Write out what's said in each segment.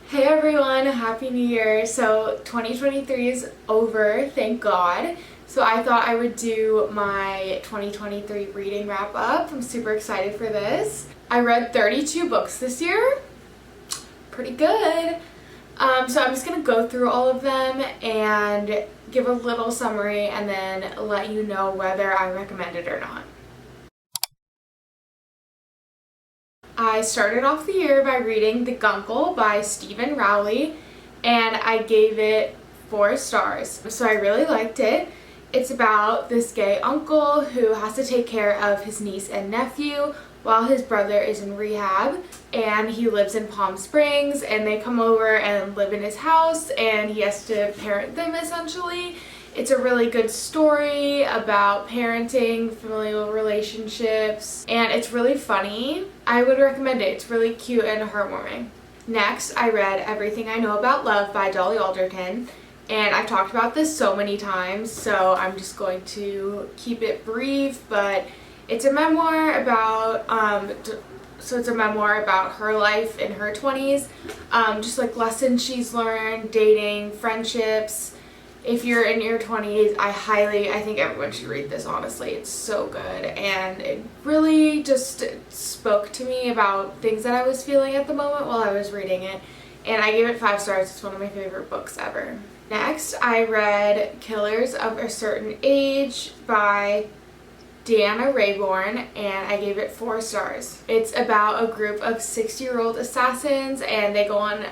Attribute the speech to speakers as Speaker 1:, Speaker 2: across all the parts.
Speaker 1: Hey everyone, Happy New Year. So 2023 is over, thank God. So I thought I would do my 2023 reading wrap up. I'm super excited for this. I read 32 books this year. Pretty good. So I'm just going to go through all of them and give a little summary and then let you know whether I recommend it or not. I started off the year by reading The Gungle by Stephen Rowley, and I gave it 4 stars. So I really liked it. It's about this gay uncle who has to take care of his niece and nephew while his brother is in rehab, and he lives in Palm Springs, and they come over and live in his house, and he has to parent them essentially. It's a really good story about parenting, familial relationships, and it's really funny. I would recommend it. It's really cute and heartwarming. Next, I read Everything I Know About Love by Dolly Alderton, and I've talked about this so many times, so I'm just going to keep it brief, but it's a memoir about her life in her 20s, just like lessons she's learned, dating, friendships. If you're in your 20s, I think everyone should read this, honestly. It's so good, and it really just spoke to me about things that I was feeling at the moment while I was reading it, and I gave it 5 stars. It's one of my favorite books ever. Next, I read Killers of a Certain Age by Deanna Raybourn, and I gave it 4 stars. It's about a group of 60-year-old assassins, and they go on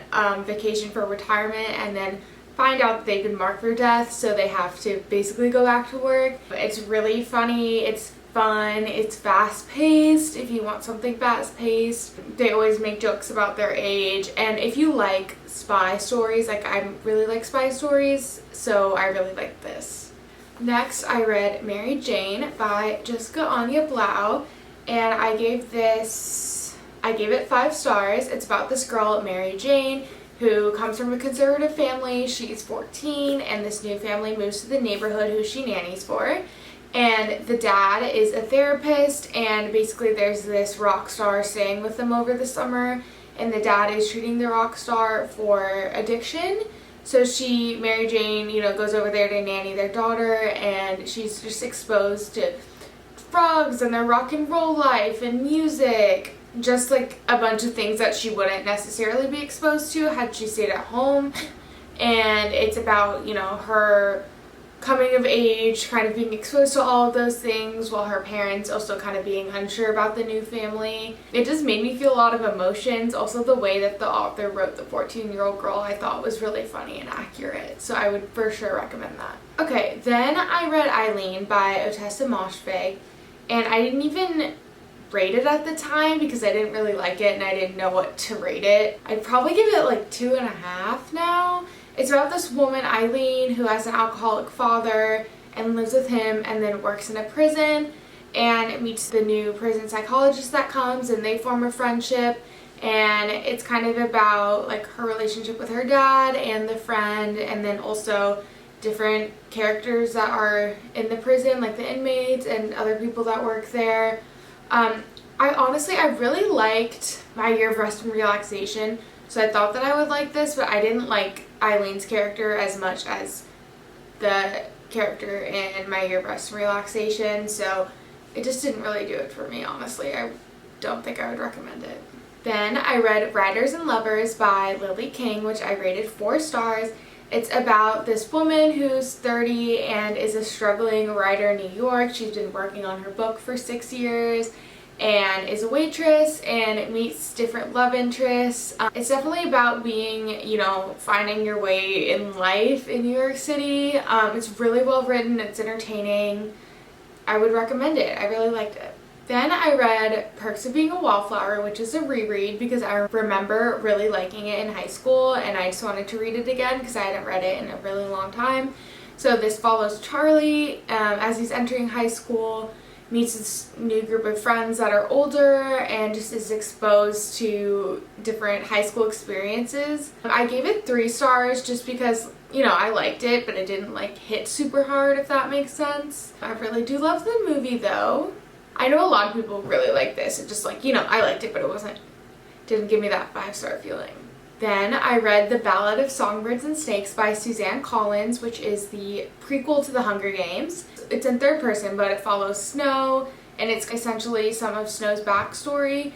Speaker 1: vacation for retirement and then find out that they've been marked for death, so they have to basically go back to work. It's really funny, it's fun, it's fast-paced if you want something fast-paced. They always make jokes about their age, and if you like spy stories, like I really like spy stories, so I really like this. Next, I read Mary Jane by Jessica Anya Blau, and I gave it 5 stars. It's about this girl, Mary Jane, who comes from a conservative family. She's 14, and this new family moves to the neighborhood who she nannies for. And the dad is a therapist, and basically there's this rock star staying with them over the summer, and the dad is treating the rock star for addiction. So Mary Jane, goes over there to nanny their daughter, and she's just exposed to frogs and their rock and roll life and music. Just like a bunch of things that she wouldn't necessarily be exposed to had she stayed at home. And it's about, her coming of age, kind of being exposed to all of those things while her parents also kind of being unsure about the new family. It just made me feel a lot of emotions. Also, the way that the author wrote the 14-year-old girl I thought was really funny and accurate. So I would for sure recommend that. Okay, then I read Eileen by Otessa Moshfegh, and I didn't even rate it at the time because I didn't really like it and I didn't know what to rate it. I'd probably give it like 2.5 now. It's about this woman, Eileen, who has an alcoholic father and lives with him and then works in a prison and meets the new prison psychologist that comes, and they form a friendship, and it's kind of about like her relationship with her dad and the friend, and then also different characters that are in the prison, like the inmates and other people that work there. I really liked My Year of Rest and Relaxation, so I thought that I would like this, but I didn't like Eileen's character as much as the character in My Year of Rest and Relaxation, so it just didn't really do it for me, honestly. I don't think I would recommend it. Then I read Writers and Lovers by Lily King, which I rated 4 stars. It's about this woman who's 30 and is a struggling writer in New York. She's been working on her book for 6 years and is a waitress and meets different love interests. It's definitely about being, finding your way in life in New York City. It's really well written. It's entertaining. I would recommend it. I really liked it. Then I read Perks of Being a Wallflower, which is a reread because I remember really liking it in high school and I just wanted to read it again because I hadn't read it in a really long time. So this follows Charlie as he's entering high school, meets this new group of friends that are older, and just is exposed to different high school experiences. I gave it 3 stars just because, I liked it, but it didn't hit super hard, if that makes sense. I really do love the movie though. I know a lot of people really like this. It just I liked it, but it didn't give me that 5-star feeling. Then I read The Ballad of Songbirds and Snakes by Suzanne Collins, which is the prequel to The Hunger Games. It's in third person, but it follows Snow, and it's essentially some of Snow's backstory.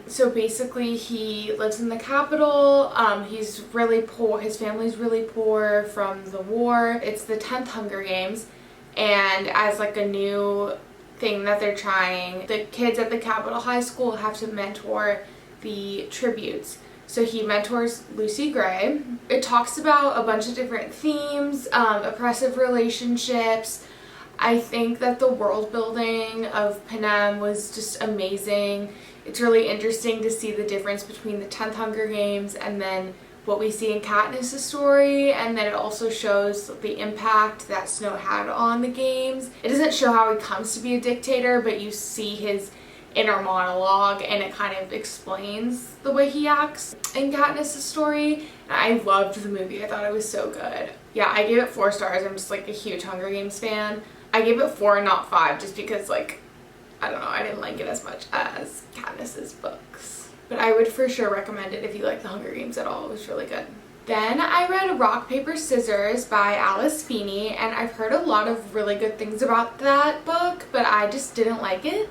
Speaker 1: So basically he lives in the capital, he's really poor, his family's really poor from the war. It's the 10th Hunger Games, and as like a new thing that they're trying, the kids at the Capitol High School have to mentor the tributes. So he mentors Lucy Gray. It talks about a bunch of different themes, oppressive relationships. I think that the world building of Panem was just amazing. It's really interesting to see the difference between the 10th Hunger Games and then what we see in Katniss' story, and then it also shows the impact that Snow had on the games. It doesn't show how he comes to be a dictator, but you see his inner monologue and it kind of explains the way he acts in Katniss' story. And I loved the movie. I thought it was so good. Yeah, I gave it 4 stars. I'm just like a huge Hunger Games fan. I gave it 4 and not 5 just because, like, I don't know, I didn't like it as much as Katniss's books. But I would for sure recommend it if you like the Hunger Games at all. It was really good. Then I read Rock, Paper, Scissors by Alice Feeney, and I've heard a lot of really good things about that book, but I just didn't like it.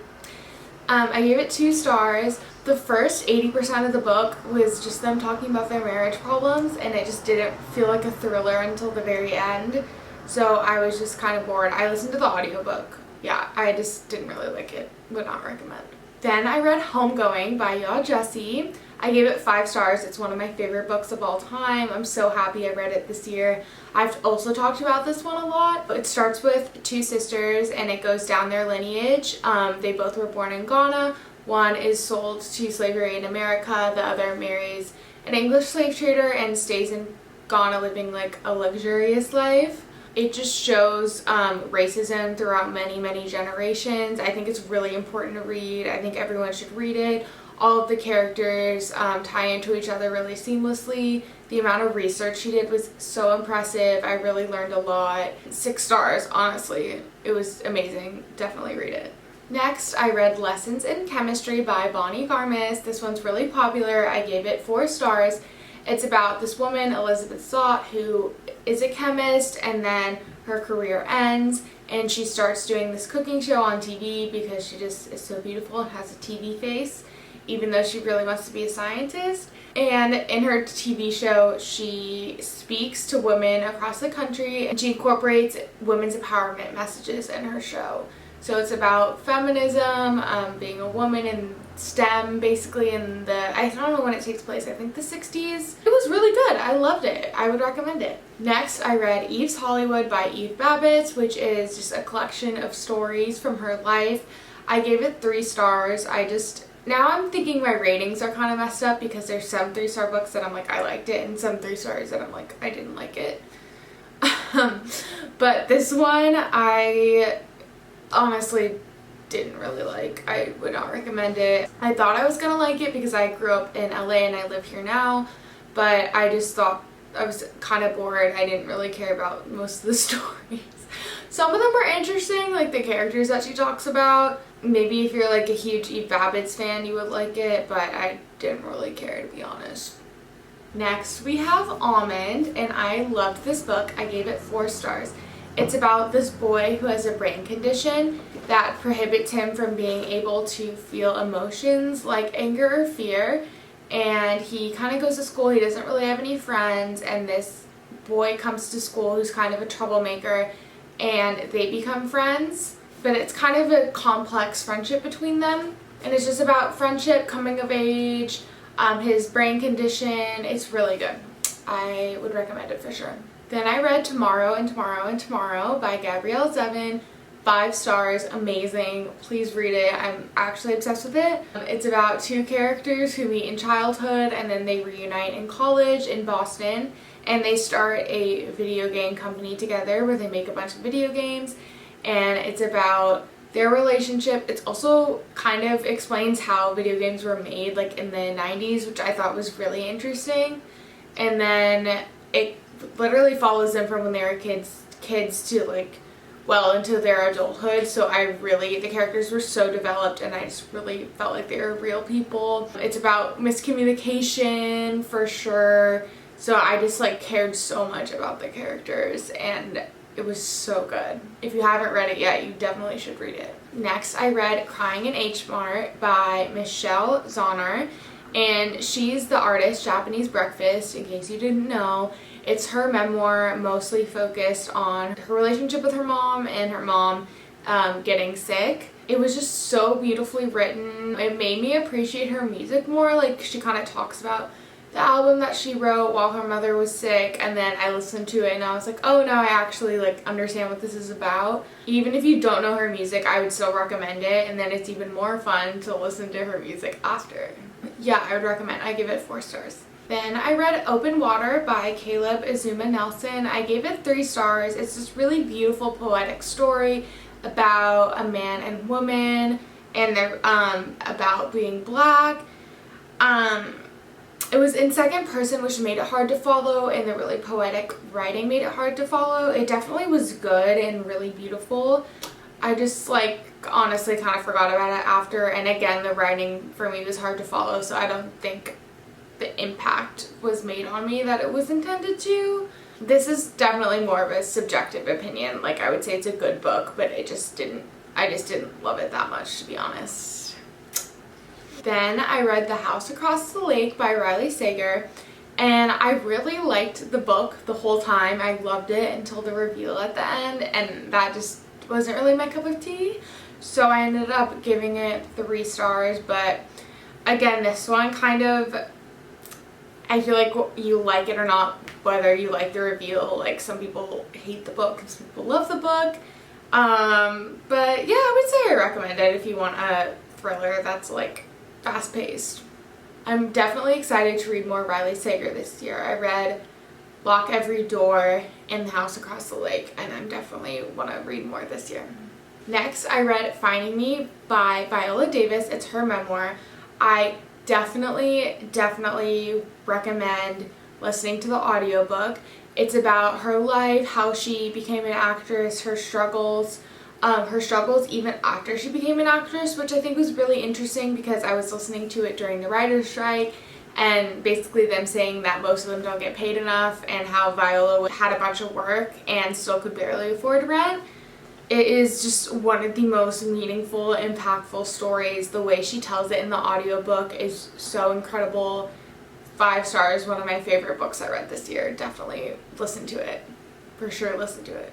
Speaker 1: I gave it 2 stars. The first 80% of the book was just them talking about their marriage problems, and it just didn't feel like a thriller until the very end. So I was just kind of bored. I listened to the audiobook. Yeah, I just didn't really like it. Would not recommend. Then I read Homegoing by Ya Jessie. I gave it 5 stars. It's one of my favorite books of all time. I'm so happy I read it this year. I've also talked about this one a lot. It starts with 2 sisters and it goes down their lineage. They both were born in Ghana. One is sold to slavery in America. The other marries an English slave trader and stays in Ghana living like a luxurious life. It just shows racism throughout many, many generations. I think it's really important to read. I think everyone should read it. All of the characters tie into each other really seamlessly. The amount of research she did was so impressive. I really learned a lot. 6 stars, honestly. It was amazing. Definitely read it. Next, I read Lessons in Chemistry by Bonnie Garmis. This one's really popular. I gave it 4 stars. It's about this woman, Elizabeth Zott, who is a chemist, and then her career ends and she starts doing this cooking show on TV because she just is so beautiful and has a TV face, even though she really wants to be a scientist. And in her TV show, she speaks to women across the country and she incorporates women's empowerment messages in her show. So it's about feminism, being a woman in STEM, basically in the, I don't know when it takes place, I think the 60s. It was really good. I loved it. I would recommend it. Next, I read Eve's Hollywood by Eve Babbitt, which is just a collection of stories from her life. I gave it 3 stars. Now I'm thinking my ratings are kind of messed up because there's some 3-star books that I'm like, I liked it, and some 3 stars that I'm like, I didn't like it. But this one, I honestly didn't really like. I would not recommend it. I thought I was gonna like it because I grew up in LA and I live here now, but I just thought I was kind of bored. I didn't really care about most of the stories. Some of them were interesting, like the characters that she talks about. Maybe if you're like a huge Eve Babbitt's fan, you would like it, but I didn't really care, to be honest. Next, we have Almond, and I loved this book. I gave it 4 stars. It's about this boy who has a brain condition that prohibits him from being able to feel emotions like anger or fear, and he kind of goes to school. He doesn't really have any friends, and this boy comes to school who's kind of a troublemaker, and they become friends, but it's kind of a complex friendship between them, and it's just about friendship, coming of age, his brain condition. It's really good. I would recommend it for sure. Then I read Tomorrow and Tomorrow and Tomorrow by Gabrielle Zevin. 5 stars, amazing. Please read it. I'm actually obsessed with it. It's about 2 characters who meet in childhood and then they reunite in college in Boston, and they start a video game company together where they make a bunch of video games, and it's about their relationship. It's also kind of explains how video games were made like in the 90s, which I thought was really interesting. And then it literally follows them from when they were kids to like well into their adulthood, so the characters were so developed and I just really felt like they were real people. It's about miscommunication for sure, so I just like cared so much about the characters and it was so good. If you haven't read it yet, you definitely should read it. Next, I read Crying in Hmart by Michelle Zauner, and she's the artist Japanese Breakfast, in case you didn't know. It's her memoir, mostly focused on her relationship with her mom and her mom getting sick. It was just so beautifully written. It made me appreciate her music more. Like, she kind of talks about the album that she wrote while her mother was sick, and then I listened to it and I was like, oh, now I actually like understand what this is about. Even if you don't know her music, I would still recommend it, and then it's even more fun to listen to her music after. Yeah, I would recommend. I give it 4 stars. Then I read Open Water by Caleb Azuma Nelson. I gave it 3 stars. It's this really beautiful poetic story about a man and woman, and they're about being black. It was in second person, which made it hard to follow, and the really poetic writing made it hard to follow. It definitely was good and really beautiful. I just like honestly kind of forgot about it after, and again the writing for me was hard to follow, so I don't think the impact was made on me that it was intended to. This is definitely more of a subjective opinion. Like, I would say it's a good book, but I just didn't love it that much, to be honest. Then I read The House Across the Lake by Riley Sager, and I really liked the book the whole time. I loved it until the reveal at the end, and that just wasn't really my cup of tea, so I ended up giving it 3 stars. But again, this one kind of, I feel like you like it or not, whether you like the reveal. Like, some people hate the book and some people love the book, but yeah, I would say I recommend it if you want a thriller that's like fast-paced. I'm definitely excited to read more Riley Sager this year. I read Lock Every Door and The House Across the Lake, and I'm definitely want to read more this year. Next, I read Finding Me by Viola Davis. It's her memoir. I definitely recommend listening to the audiobook. It's about her life, how she became an actress, her struggles even after she became an actress, which I think was really interesting because I was listening to it during the writer's strike, and basically them saying that most of them don't get paid enough, and how Viola had a bunch of work and still could barely afford rent. It is just one of the most meaningful, impactful stories. The way she tells it in the audiobook is so incredible. 5 stars, one of my favorite books I read this year. Definitely listen to it. For sure, listen to it.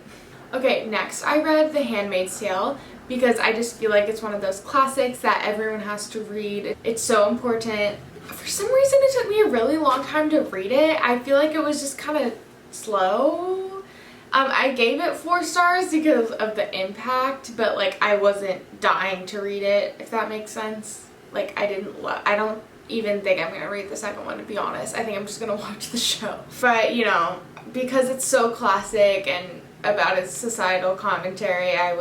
Speaker 1: Okay, next I read The Handmade Sale because I just feel like it's one of those classics that everyone has to read. It's so important. For some reason it took me a really long time to read it. I feel like it was just kind of slow. I gave it 4 stars because of the impact, but like I wasn't dying to read it, if that makes sense. Like, I don't even think I'm gonna read the second one, to be honest. I think I'm just gonna watch the show. But you know, because it's so classic and about its societal commentary, I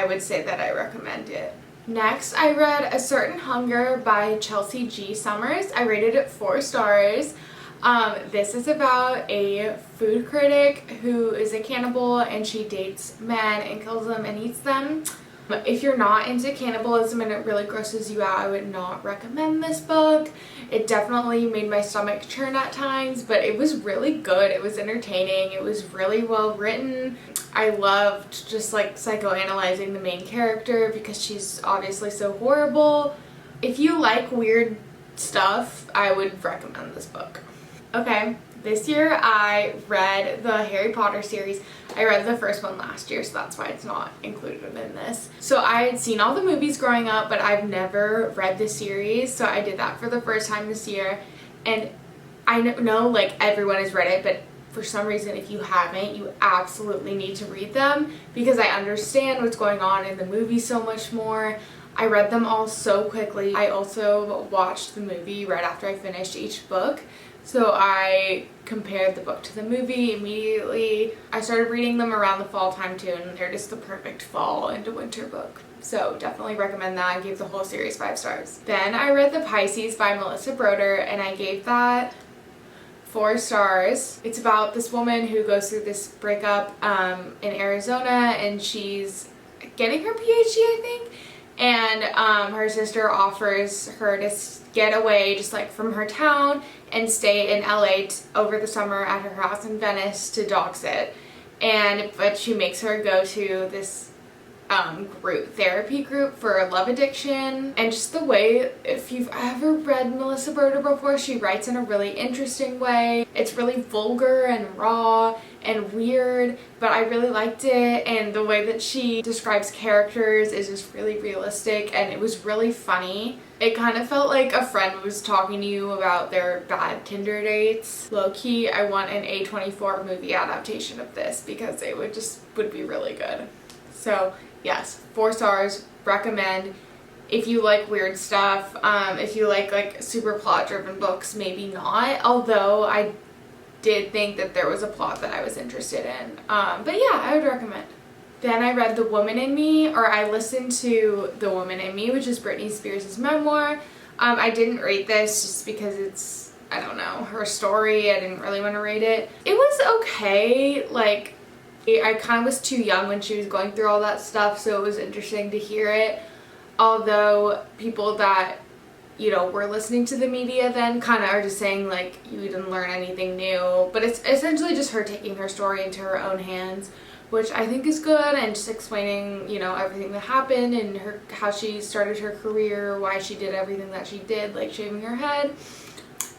Speaker 1: would say that I recommend it. Next, I read A Certain Hunger by Chelsea G. Summers. I rated it 4 stars. This is about a food critic who is a cannibal, and she dates men and kills them and eats them. If you're not into cannibalism and it really grosses you out, I would not recommend this book. It definitely made my stomach churn at times, but it was really good. It was entertaining. It was really well written. I loved just like psychoanalyzing the main character because she's obviously so horrible. If you like weird stuff, I would recommend this book. Okay, this year I read the Harry Potter series. I read the first one last year, so that's why it's not included in this. So I had seen all the movies growing up, but I've never read the series, so I did that for the first time this year. And I know like everyone has read it, but for some reason, if you haven't, you absolutely need to read them because I understand what's going on in the movie so much more. I read them all so quickly. I also watched the movie right after I finished each book. So I compared the book to the movie immediately. I started reading them around the fall time too, and they're just the perfect fall into winter book. So definitely recommend that. I gave the whole series 5 stars. Then I read The Pisces by Melissa Broder, and I gave that 4 stars. It's about this woman who goes through this breakup in Arizona, and she's getting her PhD, I think, and her sister offers her to get away just like from her town and stay in LA over the summer at her house in Venice to dog sit. But she makes her go to this therapy group for love addiction. And just the way, if you've ever read Melissa Berger before, she writes in a really interesting way. It's really vulgar and raw and weird, but I really liked it, and the way that she describes characters is just really realistic, and it was really funny. It kind of felt like a friend was talking to you about their bad Tinder dates. Low-key, I want an A24 movie adaptation of this because it would be really good. So yes, 4 stars, recommend. If you like weird stuff, if you like super plot driven books, maybe not, although I did think that there was a plot that I was interested in. But yeah, I would recommend. Then I read I listened to The Woman in Me, which is Britney Spears' memoir. I didn't rate this just because it's, I don't know, her story. I didn't really want to rate it. It was okay. Like, I kind of was too young when she was going through all that stuff, so it was interesting to hear it. Although people that, you know, were listening to the media then kind of are just saying, like, you didn't learn anything new. But it's essentially just her taking her story into her own hands, which I think is good, and just explaining, you know, everything that happened and how she started her career, why she did everything that she did, like shaving her head.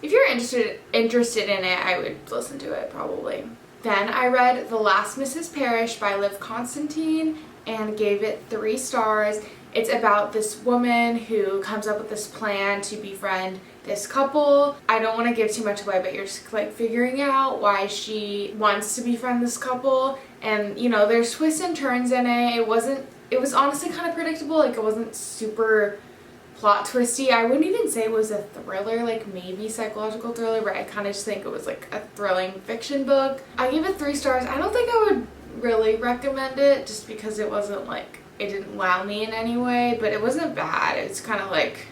Speaker 1: If you're interested in it, I would listen to it probably. Then I read The Last Ms Parish by Liv Constantine and gave it 3 stars. It's about this woman who comes up with this plan to befriend this couple. I don't want to give too much away, but you're just like figuring out why she wants to befriend this couple. And you know, there's twists and turns in it. It was honestly kind of predictable. Like, it wasn't super plot twisty. I wouldn't even say it was a thriller, like maybe psychological thriller, but I kind of just think it was like a thrilling fiction book. I gave it 3 stars. I don't think I would really recommend it just because it wasn't like, it didn't wow me in any way, but it wasn't bad. It's kind of like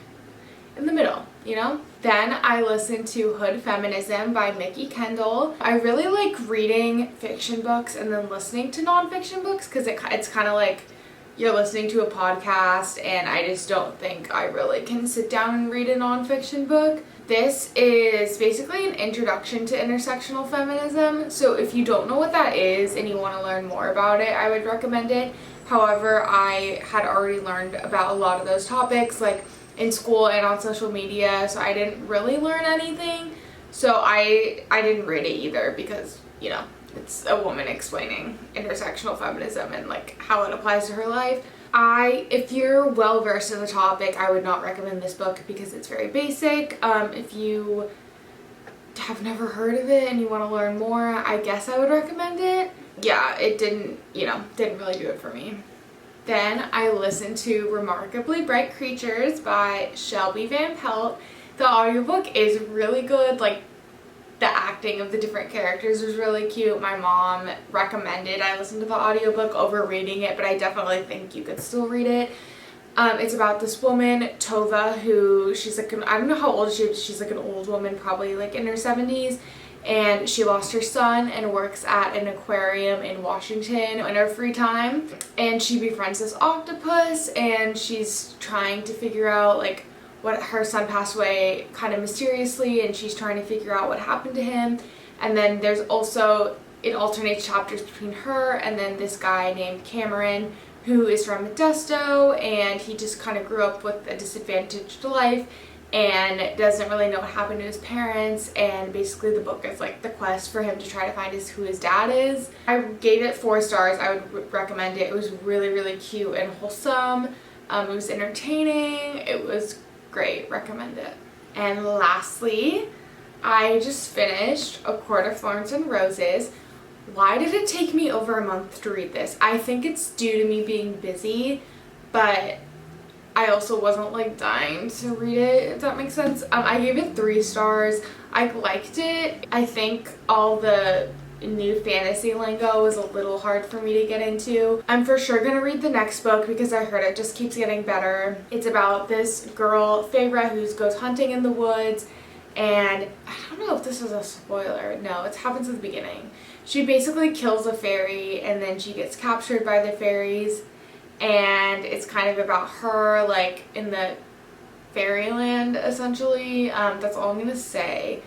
Speaker 1: in the middle, you know? Then I listened to Hood Feminism by Mickey Kendall. I really like reading fiction books and then listening to nonfiction books because it's kind of like you're listening to a podcast, and I just don't think I really can sit down and read a nonfiction book. This is basically an introduction to intersectional feminism, so if you don't know what that is and you want to learn more about it, I would recommend it. However, I had already learned about a lot of those topics, like in school and on social media, so I didn't really learn anything. So I didn't read it either because, you know, it's a woman explaining intersectional feminism and like how it applies to her life. If you're well versed in the topic, I would not recommend this book because it's very basic. If you have never heard of it and you want to learn more, I guess I would recommend it. Yeah, it didn't really do it for me. Then I listened to Remarkably Bright Creatures by Shelby Van Pelt. The audiobook is really good. Like, the acting of the different characters was really cute. My mom recommended I listen to the audiobook over reading it, but I definitely think you could still read it. It's about this woman, Tova, who she's like, I don't know how old she is, she's like an old woman, probably like in her 70s, and she lost her son and works at an aquarium in Washington in her free time, and she befriends this octopus, and she's trying to figure out like what her son passed away kind of mysteriously, and she's trying to figure out what happened to him. And then there's also, it alternates chapters between her and then this guy named Cameron, who is from Modesto, and he just kind of grew up with a disadvantaged life and doesn't really know what happened to his parents, and basically the book is like the quest for him to try to find who his dad is. I gave it 4 stars. I would recommend it. It was really, really cute and wholesome. It was entertaining. It was great. Recommend it. And lastly, I just finished A Court of Florence and Roses. Why did it take me over a month to read this? I think it's due to me being busy, but I also wasn't like dying to read it, if that makes sense. I gave it 3 stars. I liked it. I think all the new fantasy lingo was a little hard for me to get into. I'm for sure gonna read the next book because I heard it just keeps getting better. It's about this girl, Feyre, who goes hunting in the woods, And I don't know if this is a spoiler. No, it happens at the beginning. She basically kills a fairy and then she gets captured by the fairies, and it's kind of about her like in the fairyland essentially. That's all I'm gonna say.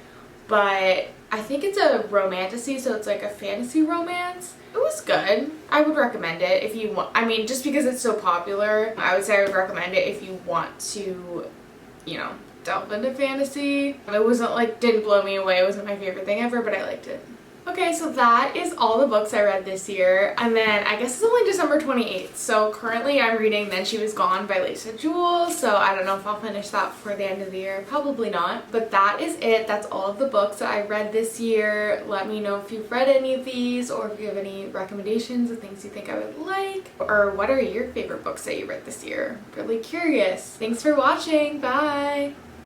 Speaker 1: But I think it's a romantasy, so it's like a fantasy romance. It was good. I would recommend it if you want. I mean, just because it's so popular, I would say I would recommend it if you want to, you know, delve into fantasy. It wasn't like, didn't blow me away. It wasn't my favorite thing ever, but I liked it. Okay, so that is all the books I read this year, and then I guess it's only December 28th, so currently I'm reading Then She Was Gone by Lisa Jewell, so I don't know if I'll finish that before the end of the year, probably not, but that is it. That's all of the books that I read this year. Let me know if you've read any of these, or if you have any recommendations of things you think I would like, or what are your favorite books that you read this year? Really curious. Thanks for watching. Bye!